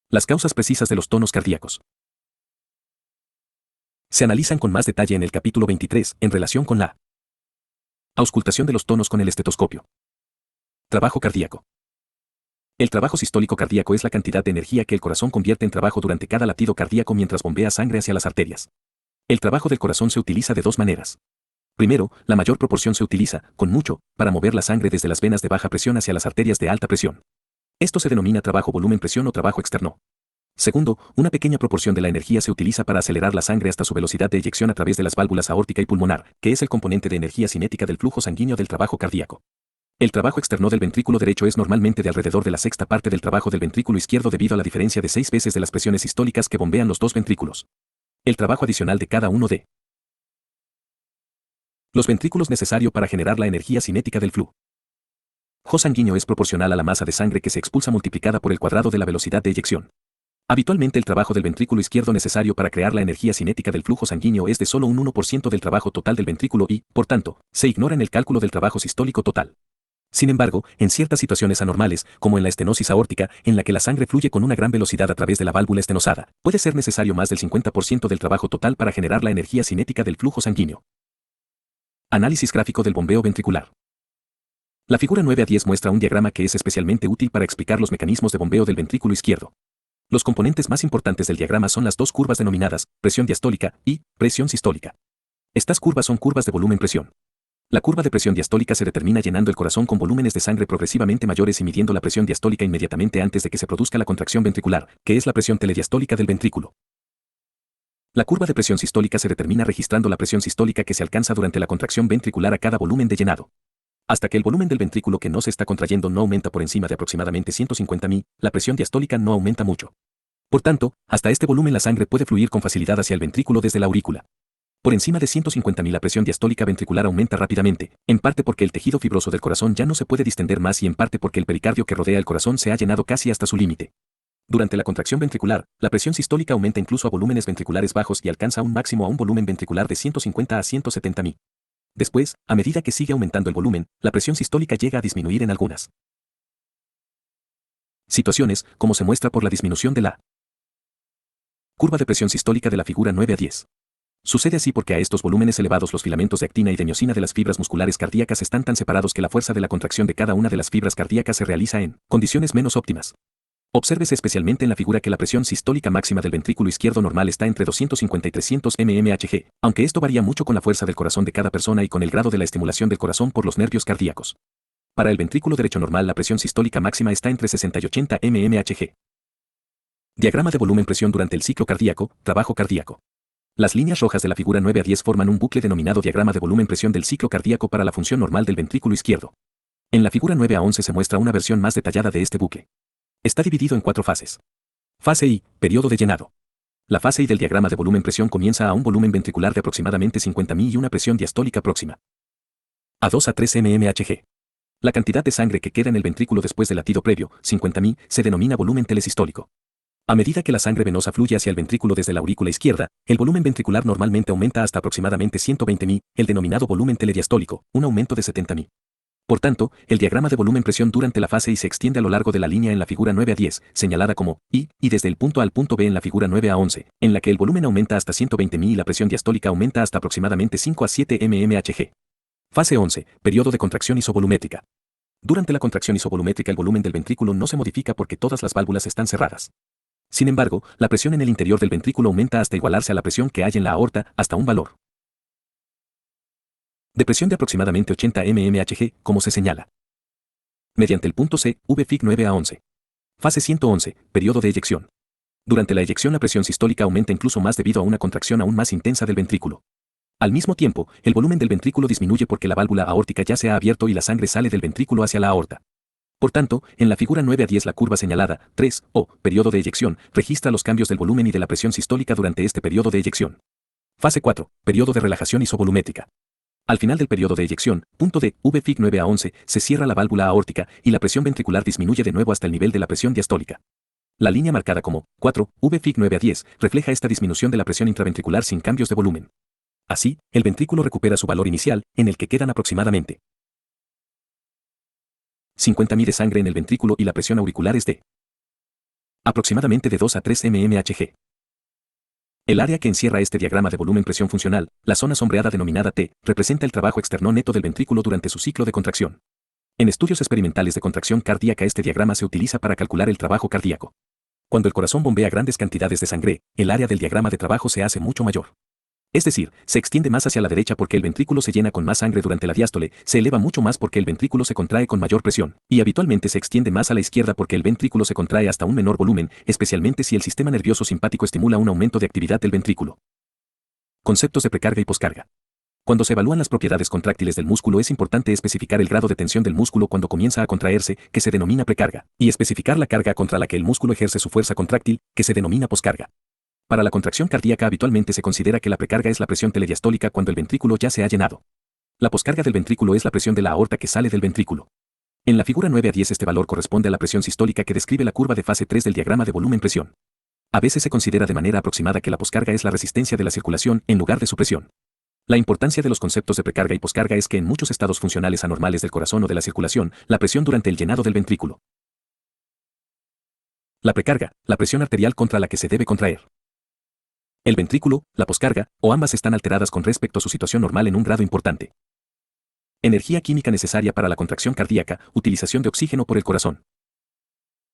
Las causas precisas de los tonos cardíacos se analizan con más detalle en el capítulo 23 en relación con la auscultación de los tonos con el estetoscopio. Trabajo cardíaco. El trabajo sistólico cardíaco es la cantidad de energía que el corazón convierte en trabajo durante cada latido cardíaco mientras bombea sangre hacia las arterias. El trabajo del corazón se utiliza de dos maneras. Primero, la mayor proporción se utiliza, con mucho, para mover la sangre desde las venas de baja presión hacia las arterias de alta presión. Esto se denomina trabajo volumen presión o trabajo externo. Segundo, una pequeña proporción de la energía se utiliza para acelerar la sangre hasta su velocidad de eyección a través de las válvulas aórtica y pulmonar, que es el componente de energía cinética del flujo sanguíneo del trabajo cardíaco. El trabajo externo del ventrículo derecho es normalmente de alrededor de la sexta parte del trabajo del ventrículo izquierdo debido a la diferencia de 6 veces de las presiones sistólicas que bombean los dos ventrículos. El trabajo adicional de cada uno de los ventrículos necesario para generar la energía cinética del flujo sanguíneo es proporcional a la masa de sangre que se expulsa multiplicada por el cuadrado de la velocidad de eyección. Habitualmente el trabajo del ventrículo izquierdo necesario para crear la energía cinética del flujo sanguíneo es de solo un 1% del trabajo total del ventrículo y, por tanto, se ignora en el cálculo del trabajo sistólico total. Sin embargo, en ciertas situaciones anormales, como en la estenosis aórtica, en la que la sangre fluye con una gran velocidad a través de la válvula estenosada, puede ser necesario más del 50% del trabajo total para generar la energía cinética del flujo sanguíneo. Análisis gráfico del bombeo ventricular. La figura 9 a 10 muestra un diagrama que es especialmente útil para explicar los mecanismos de bombeo del ventrículo izquierdo. Los componentes más importantes del diagrama son las dos curvas denominadas presión diastólica y presión sistólica. Estas curvas son curvas de volumen-presión. La curva de presión diastólica se determina llenando el corazón con volúmenes de sangre progresivamente mayores y midiendo la presión diastólica inmediatamente antes de que se produzca la contracción ventricular, que es la presión telediastólica del ventrículo. La curva de presión sistólica se determina registrando la presión sistólica que se alcanza durante la contracción ventricular a cada volumen de llenado. Hasta que el volumen del ventrículo que no se está contrayendo no aumenta por encima de aproximadamente 150 mI, la presión diastólica no aumenta mucho. Por tanto, hasta este volumen la sangre puede fluir con facilidad hacia el ventrículo desde la aurícula. Por encima de 150 mI la presión diastólica ventricular aumenta rápidamente, en parte porque el tejido fibroso del corazón ya no se puede distender más y en parte porque el pericardio que rodea el corazón se ha llenado casi hasta su límite. Durante la contracción ventricular, la presión sistólica aumenta incluso a volúmenes ventriculares bajos y alcanza un máximo a un volumen ventricular de 150 a 170 mI. Después, a medida que sigue aumentando el volumen, la presión sistólica llega a disminuir en algunas situaciones, como se muestra por la disminución de la curva de presión sistólica de la figura 9 a 10. Sucede así porque a estos volúmenes elevados los filamentos de actina y de miosina de las fibras musculares cardíacas están tan separados que la fuerza de la contracción de cada una de las fibras cardíacas se realiza en condiciones menos óptimas. Obsérvese especialmente en la figura que la presión sistólica máxima del ventrículo izquierdo normal está entre 250 y 300 mmHg, aunque esto varía mucho con la fuerza del corazón de cada persona y con el grado de la estimulación del corazón por los nervios cardíacos. Para el ventrículo derecho normal la presión sistólica máxima está entre 60 y 80 mmHg. Diagrama de volumen-presión durante el ciclo cardíaco, trabajo cardíaco. Las líneas rojas de la figura 9 a 10 forman un bucle denominado diagrama de volumen-presión del ciclo cardíaco para la función normal del ventrículo izquierdo. En la figura 9 a 11 se muestra una versión más detallada de este bucle. Está dividido en 4 fases. Fase I, periodo de llenado. La fase I del diagrama de volumen-presión comienza a un volumen ventricular de aproximadamente 50.000 y una presión diastólica próxima a 2 a 3 mmHg. La cantidad de sangre que queda en el ventrículo después del latido previo, 50.000, se denomina volumen telesistólico. A medida que la sangre venosa fluye hacia el ventrículo desde la aurícula izquierda, el volumen ventricular normalmente aumenta hasta aproximadamente 120.000, el denominado volumen telediastólico, un aumento de 70.000. Por tanto, el diagrama de volumen-presión durante la fase I se extiende a lo largo de la línea en la figura 9 a 10, señalada como I, y desde el punto A al punto B en la figura 9 a 11, en la que el volumen aumenta hasta 120.000 y la presión diastólica aumenta hasta aproximadamente 5 a 7 mmHg. Fase 11, periodo de contracción isovolumétrica. Durante la contracción isovolumétrica el volumen del ventrículo no se modifica porque todas las válvulas están cerradas. Sin embargo, la presión en el interior del ventrículo aumenta hasta igualarse a la presión que hay en la aorta, hasta un valor de presión de aproximadamente 80 mmHg, como se señala mediante el punto C, VFIC 9 a 11. Fase 111, periodo de eyección. Durante la eyección la presión sistólica aumenta incluso más debido a una contracción aún más intensa del ventrículo. Al mismo tiempo, el volumen del ventrículo disminuye porque la válvula aórtica ya se ha abierto y la sangre sale del ventrículo hacia la aorta. Por tanto, en la figura 9 a 10 la curva señalada, 3, o periodo de eyección, registra los cambios del volumen y de la presión sistólica durante este periodo de eyección. Fase 4, periodo de relajación isovolumétrica. Al final del periodo de eyección, punto D, VFIC 9 a 11, se cierra la válvula aórtica y la presión ventricular disminuye de nuevo hasta el nivel de la presión diastólica. La línea marcada como 4, VFIC 9 a 10, refleja esta disminución de la presión intraventricular sin cambios de volumen. Así, el ventrículo recupera su valor inicial, en el que quedan aproximadamente 50.000 de sangre en el ventrículo y la presión auricular es de aproximadamente de 2 a 3 mmHg. El área que encierra este diagrama de volumen-presión funcional, la zona sombreada denominada T, representa el trabajo externo neto del ventrículo durante su ciclo de contracción. En estudios experimentales de contracción cardíaca este diagrama se utiliza para calcular el trabajo cardíaco. Cuando el corazón bombea grandes cantidades de sangre, el área del diagrama de trabajo se hace mucho mayor. Es decir, se extiende más hacia la derecha porque el ventrículo se llena con más sangre durante la diástole, se eleva mucho más porque el ventrículo se contrae con mayor presión, y habitualmente se extiende más a la izquierda porque el ventrículo se contrae hasta un menor volumen, especialmente si el sistema nervioso simpático estimula un aumento de actividad del ventrículo. Conceptos de precarga y poscarga. Cuando se evalúan las propiedades contráctiles del músculo es importante especificar el grado de tensión del músculo cuando comienza a contraerse, que se denomina precarga, y especificar la carga contra la que el músculo ejerce su fuerza contráctil, que se denomina poscarga. Para la contracción cardíaca habitualmente se considera que la precarga es la presión telediastólica cuando el ventrículo ya se ha llenado. La poscarga del ventrículo es la presión de la aorta que sale del ventrículo. En la figura 9 a 10 este valor corresponde a la presión sistólica que describe la curva de fase 3 del diagrama de volumen-presión. A veces se considera de manera aproximada que la poscarga es la resistencia de la circulación en lugar de su presión. La importancia de los conceptos de precarga y poscarga es que en muchos estados funcionales anormales del corazón o de la circulación, la presión durante el llenado del ventrículo. La precarga, la presión arterial contra la que se debe contraer. El ventrículo, la poscarga, o ambas están alteradas con respecto a su situación normal en un grado importante. Energía química necesaria para la contracción cardíaca, utilización de oxígeno por el corazón.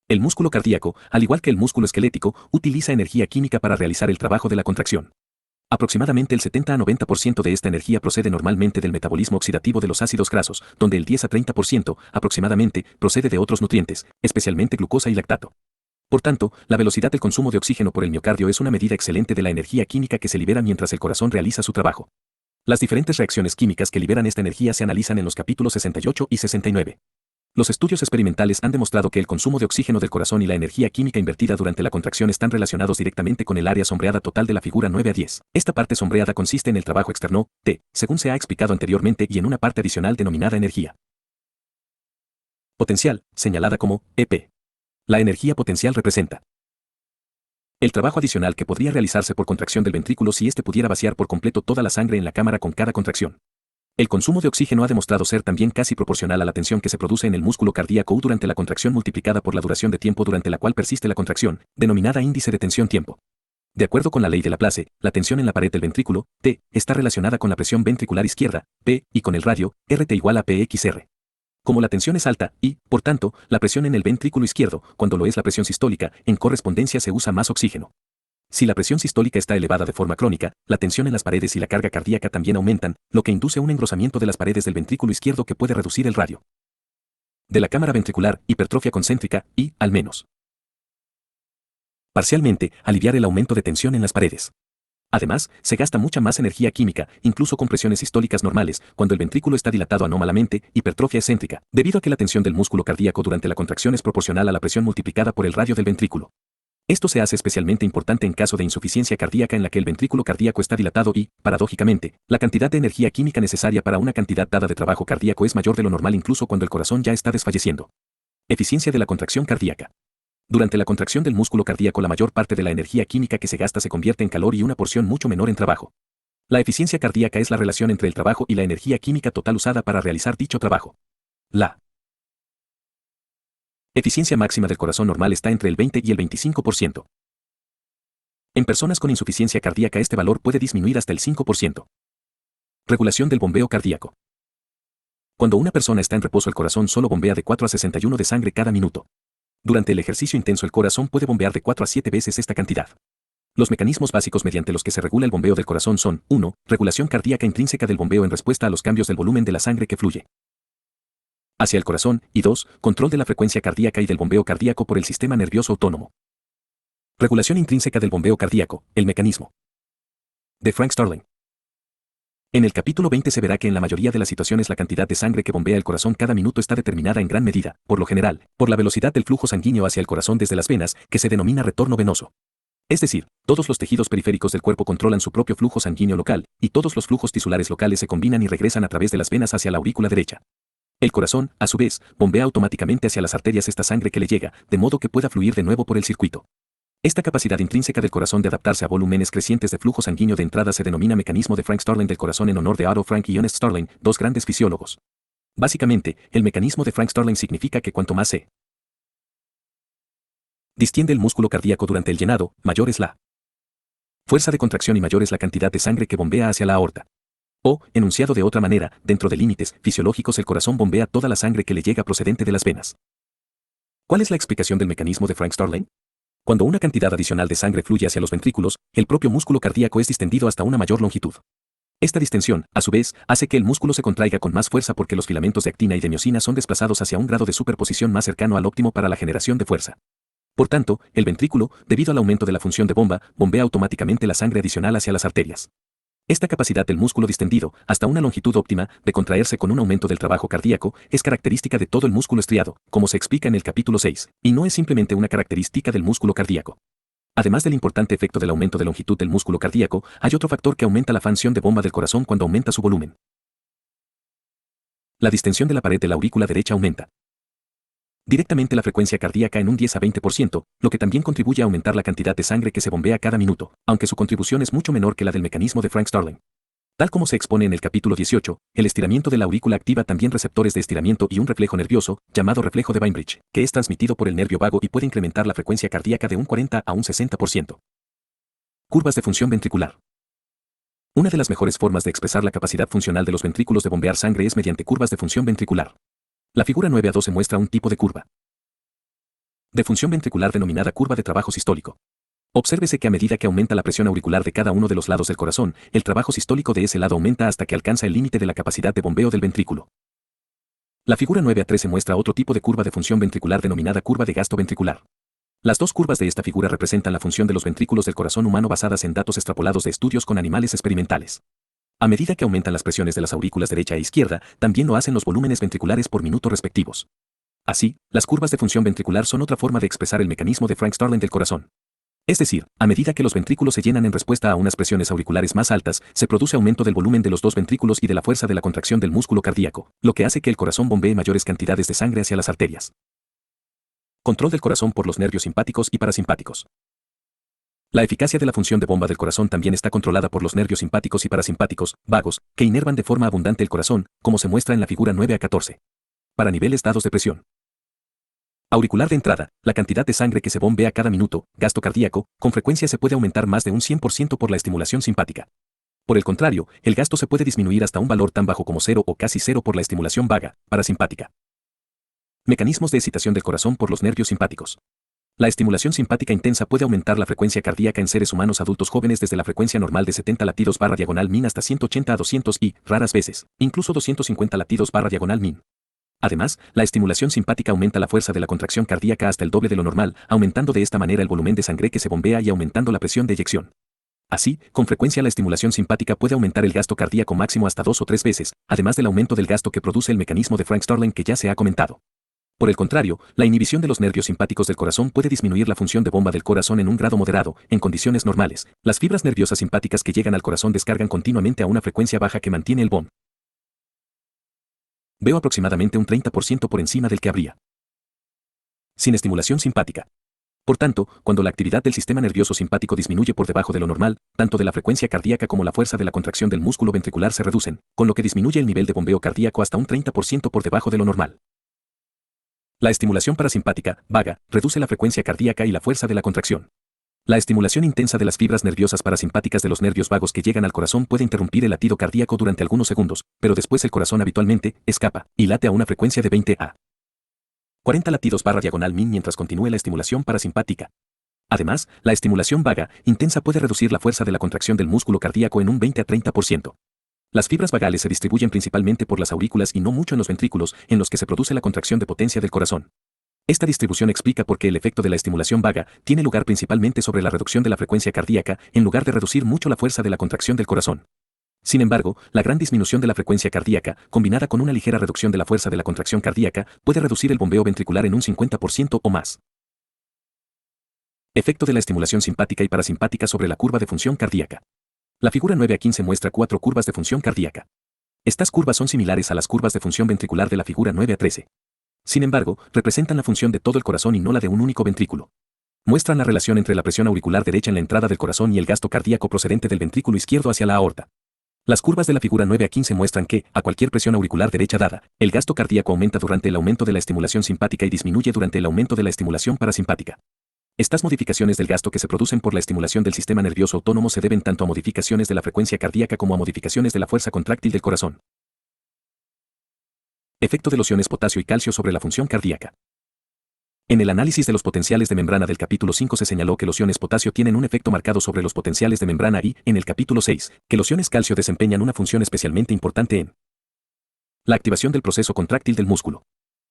El músculo cardíaco, al igual que el músculo esquelético, utiliza energía química para realizar el trabajo de la contracción. Aproximadamente el 70 a 90% de esta energía procede normalmente del metabolismo oxidativo de los ácidos grasos, donde el 10 a 30%, aproximadamente, procede de otros nutrientes, especialmente glucosa y lactato. Por tanto, la velocidad del consumo de oxígeno por el miocardio es una medida excelente de la energía química que se libera mientras el corazón realiza su trabajo. Las diferentes reacciones químicas que liberan esta energía se analizan en los capítulos 68 y 69. Los estudios experimentales han demostrado que el consumo de oxígeno del corazón y la energía química invertida durante la contracción están relacionados directamente con el área sombreada total de la figura 9 a 10. Esta parte sombreada consiste en el trabajo externo, T, según se ha explicado anteriormente y en una parte adicional denominada energía potencial, señalada como EP. La energía potencial representa el trabajo adicional que podría realizarse por contracción del ventrículo si éste pudiera vaciar por completo toda la sangre en la cámara con cada contracción. El consumo de oxígeno ha demostrado ser también casi proporcional a la tensión que se produce en el músculo cardíaco durante la contracción multiplicada por la duración de tiempo durante la cual persiste la contracción, denominada índice de tensión tiempo. De acuerdo con la ley de Laplace, la tensión en la pared del ventrículo, T, está relacionada con la presión ventricular izquierda, P, y con el radio, RT igual a PXR. Como la tensión es alta y, por tanto, la presión en el ventrículo izquierdo, cuando lo es la presión sistólica, en correspondencia se usa más oxígeno. Si la presión sistólica está elevada de forma crónica, la tensión en las paredes y la carga cardíaca también aumentan, lo que induce un engrosamiento de las paredes del ventrículo izquierdo que puede reducir el radio de la cámara ventricular, hipertrofia concéntrica y, al menos, parcialmente, aliviar el aumento de tensión en las paredes. Además, se gasta mucha más energía química, incluso con presiones sistólicas normales, cuando el ventrículo está dilatado anómalamente, hipertrofia excéntrica, debido a que la tensión del músculo cardíaco durante la contracción es proporcional a la presión multiplicada por el radio del ventrículo. Esto se hace especialmente importante en caso de insuficiencia cardíaca en la que el ventrículo cardíaco está dilatado y, paradójicamente, la cantidad de energía química necesaria para una cantidad dada de trabajo cardíaco es mayor de lo normal incluso cuando el corazón ya está desfalleciendo. Eficiencia de la contracción cardíaca. Durante la contracción del músculo cardíaco la mayor parte de la energía química que se gasta se convierte en calor y una porción mucho menor en trabajo. La eficiencia cardíaca es la relación entre el trabajo y la energía química total usada para realizar dicho trabajo. La eficiencia máxima del corazón normal está entre el 20 y el 25%. En personas con insuficiencia cardíaca este valor puede disminuir hasta el 5%. Regulación del bombeo cardíaco. Cuando una persona está en reposo el corazón solo bombea de 4 a 61 de sangre cada minuto. Durante el ejercicio intenso el corazón puede bombear de 4 a 7 veces esta cantidad. Los mecanismos básicos mediante los que se regula el bombeo del corazón son 1. Regulación cardíaca intrínseca del bombeo en respuesta a los cambios del volumen de la sangre que fluye hacia el corazón, y 2. Control de la frecuencia cardíaca y del bombeo cardíaco por el sistema nervioso autónomo. Regulación intrínseca del bombeo cardíaco, el mecanismo. De Frank Starling. En el capítulo 20 se verá que en la mayoría de las situaciones la cantidad de sangre que bombea el corazón cada minuto está determinada en gran medida, por lo general, por la velocidad del flujo sanguíneo hacia el corazón desde las venas, que se denomina retorno venoso. Es decir, todos los tejidos periféricos del cuerpo controlan su propio flujo sanguíneo local, y todos los flujos tisulares locales se combinan y regresan a través de las venas hacia la aurícula derecha. El corazón, a su vez, bombea automáticamente hacia las arterias esta sangre que le llega, de modo que pueda fluir de nuevo por el circuito. Esta capacidad intrínseca del corazón de adaptarse a volúmenes crecientes de flujo sanguíneo de entrada se denomina mecanismo de Frank Starling del corazón en honor de Otto Frank y Ernest Starling, dos grandes fisiólogos. Básicamente, el mecanismo de Frank Starling significa que cuanto más se distiende el músculo cardíaco durante el llenado, mayor es la fuerza de contracción y mayor es la cantidad de sangre que bombea hacia la aorta. O, enunciado de otra manera, dentro de límites fisiológicos el corazón bombea toda la sangre que le llega procedente de las venas. ¿Cuál es la explicación del mecanismo de Frank Starling? Cuando una cantidad adicional de sangre fluye hacia los ventrículos, el propio músculo cardíaco es distendido hasta una mayor longitud. Esta distensión, a su vez, hace que el músculo se contraiga con más fuerza porque los filamentos de actina y de miosina son desplazados hacia un grado de superposición más cercano al óptimo para la generación de fuerza. Por tanto, el ventrículo, debido al aumento de la función de bomba, bombea automáticamente la sangre adicional hacia las arterias. Esta capacidad del músculo distendido, hasta una longitud óptima, de contraerse con un aumento del trabajo cardíaco, es característica de todo el músculo estriado, como se explica en el capítulo 6, y no es simplemente una característica del músculo cardíaco. Además del importante efecto del aumento de longitud del músculo cardíaco, hay otro factor que aumenta la función de bomba del corazón cuando aumenta su volumen. La distensión de la pared de la aurícula derecha aumenta directamente la frecuencia cardíaca en un 10 a 20%, lo que también contribuye a aumentar la cantidad de sangre que se bombea cada minuto, aunque su contribución es mucho menor que la del mecanismo de Frank Starling. Tal como se expone en el capítulo 18, el estiramiento de la aurícula activa también receptores de estiramiento y un reflejo nervioso, llamado reflejo de Bainbridge, que es transmitido por el nervio vago y puede incrementar la frecuencia cardíaca de un 40 a un 60%. Curvas de función ventricular. Una de las mejores formas de expresar la capacidad funcional de los ventrículos de bombear sangre es mediante curvas de función ventricular. La figura 9 a 12 muestra un tipo de curva de función ventricular denominada curva de trabajo sistólico. Obsérvese que a medida que aumenta la presión auricular de cada uno de los lados del corazón, el trabajo sistólico de ese lado aumenta hasta que alcanza el límite de la capacidad de bombeo del ventrículo. La figura 9 a 13 muestra otro tipo de curva de función ventricular denominada curva de gasto ventricular. Las dos curvas de esta figura representan la función de los ventrículos del corazón humano basadas en datos extrapolados de estudios con animales experimentales. A medida que aumentan las presiones de las aurículas derecha e izquierda, también lo hacen los volúmenes ventriculares por minuto respectivos. Así, las curvas de función ventricular son otra forma de expresar el mecanismo de Frank Starling del corazón. Es decir, a medida que los ventrículos se llenan en respuesta a unas presiones auriculares más altas, se produce aumento del volumen de los dos ventrículos y de la fuerza de la contracción del músculo cardíaco, lo que hace que el corazón bombee mayores cantidades de sangre hacia las arterias. Control del corazón por los nervios simpáticos y parasimpáticos. La eficacia de la función de bomba del corazón también está controlada por los nervios simpáticos y parasimpáticos, vagos, que inervan de forma abundante el corazón, como se muestra en la figura 9 a 14. Para niveles dados de presión auricular de entrada, la cantidad de sangre que se bombea cada minuto, gasto cardíaco, con frecuencia se puede aumentar más de un 100% por la estimulación simpática. Por el contrario, el gasto se puede disminuir hasta un valor tan bajo como 0 o casi 0 por la estimulación vaga, parasimpática. Mecanismos de excitación del corazón por los nervios simpáticos. La estimulación simpática intensa puede aumentar la frecuencia cardíaca en seres humanos adultos jóvenes desde la frecuencia normal de 70 latidos barra diagonal min hasta 180 a 200 y, raras veces, incluso 250 latidos barra diagonal min. Además, la estimulación simpática aumenta la fuerza de la contracción cardíaca hasta el doble de lo normal, aumentando de esta manera el volumen de sangre que se bombea y aumentando la presión de eyección. Así, con frecuencia la estimulación simpática puede aumentar el gasto cardíaco máximo hasta 2 o 3 veces, además del aumento del gasto que produce el mecanismo de Frank Starling que ya se ha comentado. Por el contrario, la inhibición de los nervios simpáticos del corazón puede disminuir la función de bomba del corazón en un grado moderado. En condiciones normales, las fibras nerviosas simpáticas que llegan al corazón descargan continuamente a una frecuencia baja que mantiene el BOM. Veo aproximadamente un 30% por encima del que habría sin estimulación simpática. Por tanto, cuando la actividad del sistema nervioso simpático disminuye por debajo de lo normal, tanto de la frecuencia cardíaca como la fuerza de la contracción del músculo ventricular se reducen, con lo que disminuye el nivel de bombeo cardíaco hasta un 30% por debajo de lo normal. La estimulación parasimpática, vaga, reduce la frecuencia cardíaca y la fuerza de la contracción. La estimulación intensa de las fibras nerviosas parasimpáticas de los nervios vagos que llegan al corazón puede interrumpir el latido cardíaco durante algunos segundos, pero después el corazón habitualmente escapa y late a una frecuencia de 20 a 40 latidos/min mientras continúe la estimulación parasimpática. Además, la estimulación vaga, intensa puede reducir la fuerza de la contracción del músculo cardíaco en un 20 a 30%. Las fibras vagales se distribuyen principalmente por las aurículas y no mucho en los ventrículos, en los que se produce la contracción de potencia del corazón. Esta distribución explica por qué el efecto de la estimulación vaga tiene lugar principalmente sobre la reducción de la frecuencia cardíaca, en lugar de reducir mucho la fuerza de la contracción del corazón. Sin embargo, la gran disminución de la frecuencia cardíaca, combinada con una ligera reducción de la fuerza de la contracción cardíaca, puede reducir el bombeo ventricular en un 50% o más. Efecto de la estimulación simpática y parasimpática sobre la curva de función cardíaca. La figura 9 a 15 muestra 4 curvas de función cardíaca. Estas curvas son similares a las curvas de función ventricular de la figura 9 a 13. Sin embargo, representan la función de todo el corazón y no la de un único ventrículo. Muestran la relación entre la presión auricular derecha en la entrada del corazón y el gasto cardíaco procedente del ventrículo izquierdo hacia la aorta. Las curvas de la figura 9 a 15 muestran que, a cualquier presión auricular derecha dada, el gasto cardíaco aumenta durante el aumento de la estimulación simpática y disminuye durante el aumento de la estimulación parasimpática. Estas modificaciones del gasto que se producen por la estimulación del sistema nervioso autónomo se deben tanto a modificaciones de la frecuencia cardíaca como a modificaciones de la fuerza contráctil del corazón. Efecto de los iones potasio y calcio sobre la función cardíaca. En el análisis de los potenciales de membrana del capítulo 5 se señaló que los iones potasio tienen un efecto marcado sobre los potenciales de membrana y, en el capítulo 6, que los iones calcio desempeñan una función especialmente importante en la activación del proceso contráctil del músculo.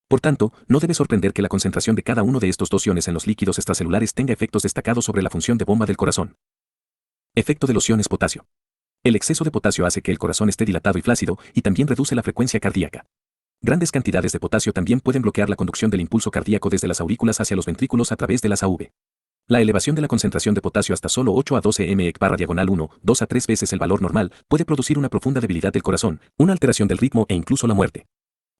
Por tanto, no debe sorprender que la concentración de cada uno de estos dos iones en los líquidos extracelulares tenga efectos destacados sobre la función de bomba del corazón. Efecto de los iones potasio. El exceso de potasio hace que el corazón esté dilatado y flácido, y también reduce la frecuencia cardíaca. Grandes cantidades de potasio también pueden bloquear la conducción del impulso cardíaco desde las aurículas hacia los ventrículos a través de las AV. La elevación de la concentración de potasio hasta solo 8 a 12 mEq/1, 2 a 3 veces el valor normal, puede producir una profunda debilidad del corazón, una alteración del ritmo e incluso la muerte.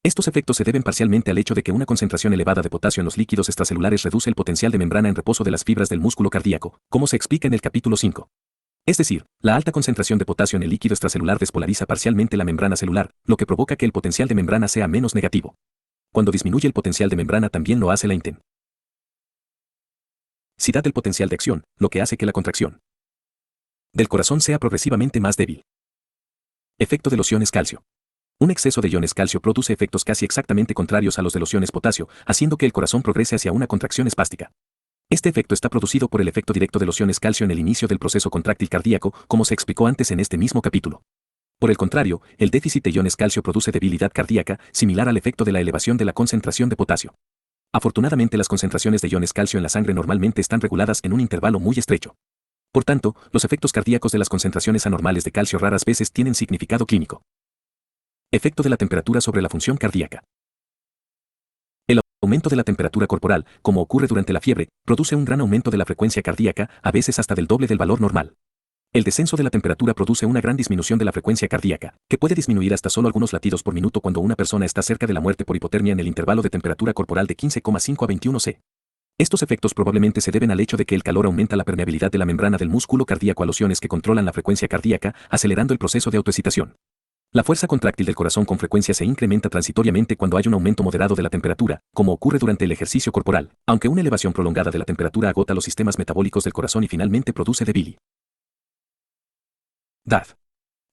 Estos efectos se deben parcialmente al hecho de que una concentración elevada de potasio en los líquidos extracelulares reduce el potencial de membrana en reposo de las fibras del músculo cardíaco, como se explica en el capítulo 5. Es decir, la alta concentración de potasio en el líquido extracelular despolariza parcialmente la membrana celular, lo que provoca que el potencial de membrana sea menos negativo. Cuando disminuye el potencial de membrana también lo hace la intensidad del potencial de acción, lo que hace que la contracción del corazón sea progresivamente más débil. Efecto de los iones calcio. Un exceso de iones calcio produce efectos casi exactamente contrarios a los de los iones potasio, haciendo que el corazón progrese hacia una contracción espástica. Este efecto está producido por el efecto directo de los iones calcio en el inicio del proceso contráctil cardíaco, como se explicó antes en este mismo capítulo. Por el contrario, el déficit de iones calcio produce debilidad cardíaca, similar al efecto de la elevación de la concentración de potasio. Afortunadamente, las concentraciones de iones calcio en la sangre normalmente están reguladas en un intervalo muy estrecho. Por tanto, los efectos cardíacos de las concentraciones anormales de calcio raras veces tienen significado clínico. Efecto de la temperatura sobre la función cardíaca. El aumento de la temperatura corporal, como ocurre durante la fiebre, produce un gran aumento de la frecuencia cardíaca, a veces hasta del doble del valor normal. El descenso de la temperatura produce una gran disminución de la frecuencia cardíaca, que puede disminuir hasta solo algunos latidos por minuto cuando una persona está cerca de la muerte por hipotermia en el intervalo de temperatura corporal de 15,5 a 21 C. Estos efectos probablemente se deben al hecho de que el calor aumenta la permeabilidad de la membrana del músculo cardíaco a los iones que controlan la frecuencia cardíaca, acelerando el proceso de autoexcitación. La fuerza contráctil del corazón con frecuencia se incrementa transitoriamente cuando hay un aumento moderado de la temperatura, como ocurre durante el ejercicio corporal, aunque una elevación prolongada de la temperatura agota los sistemas metabólicos del corazón y finalmente produce debilidad.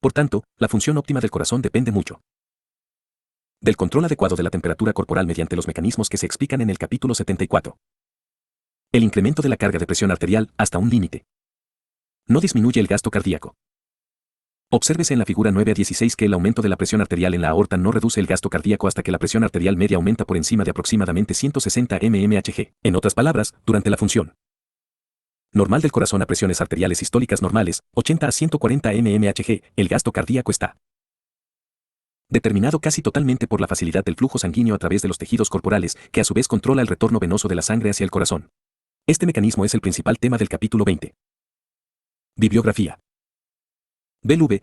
Por tanto, la función óptima del corazón depende mucho del control adecuado de la temperatura corporal mediante los mecanismos que se explican en el capítulo 74. El incremento de la carga de presión arterial hasta un límite no disminuye el gasto cardíaco. Obsérvese en la figura 9 a 16 que el aumento de la presión arterial en la aorta no reduce el gasto cardíaco hasta que la presión arterial media aumenta por encima de aproximadamente 160 mmHg. En otras palabras, durante la función Normal del corazón a presiones arteriales sistólicas normales, 80 a 140 mmHg, el gasto cardíaco está determinado casi totalmente por la facilidad del flujo sanguíneo a través de los tejidos corporales, que a su vez controla el retorno venoso de la sangre hacia el corazón. Este mecanismo es el principal tema del capítulo 20. Bibliografía. Bell V.